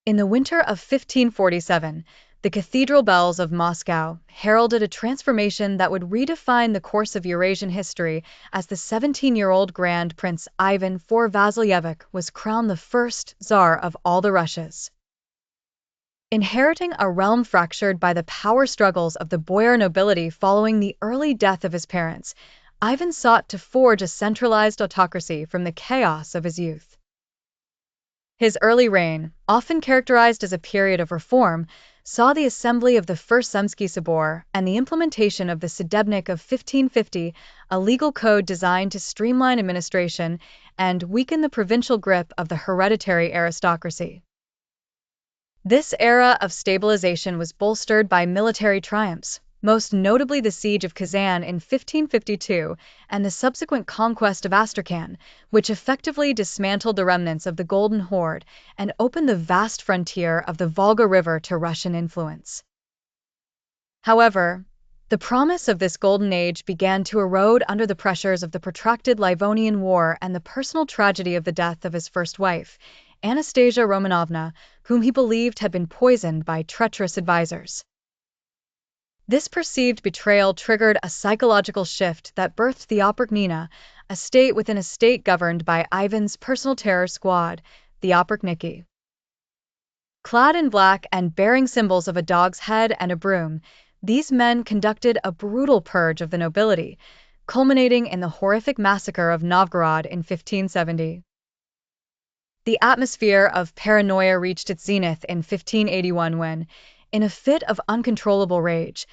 In the winter of 1547, the cathedral bells of Moscow heralded a transformation that would redefine the course of Eurasian history as the 17-year-old Grand Prince Ivan IV Vasilyevich was crowned the first Tsar of all the Russias. Inheriting a realm fractured by the power struggles of the boyar nobility following the early death of his parents, Ivan sought to forge a centralized autocracy from the chaos of his youth. His early reign, often characterized as a period of reform, saw the assembly of the First Zemsky Sobor and the implementation of the Sudebnik of 1550, a legal code designed to streamline administration and weaken the provincial grip of the hereditary aristocracy. This era of stabilization was bolstered by military triumphs, most notably the Siege of Kazan in 1552 and the subsequent conquest of Astrakhan, which effectively dismantled the remnants of the Golden Horde and opened the vast frontier of the Volga River to Russian influence. However, the promise of this golden age began to erode under the pressures of the protracted Livonian War and the personal tragedy of the death of his first wife, Anastasia Romanovna, whom he believed had been poisoned by treacherous advisors. This perceived betrayal triggered a psychological shift that birthed the Oprichnina, a state within a state governed by Ivan's personal terror squad, the Oprichniki. Clad in black and bearing symbols of a dog's head and a broom, these men conducted a brutal purge of the nobility, culminating in the horrific Massacre of Novgorod in 1570. The atmosphere of paranoia reached its zenith in 1581 when, in a fit of uncontrollable rage,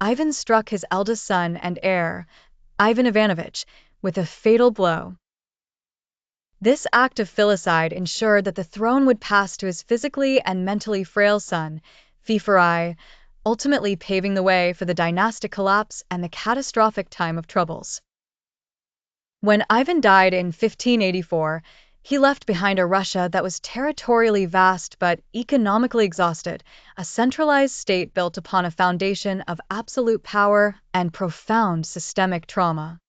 Ivan struck his eldest son and heir, Ivan Ivanovich, with a fatal blow. This act of filicide ensured that the throne would pass to his physically and mentally frail son, Fieferi, ultimately paving the way for the dynastic collapse and the catastrophic time of troubles. When Ivan died in 1584, he left behind a Russia that was territorially vast but economically exhausted, a centralized state built upon a foundation of absolute power and profound systemic trauma.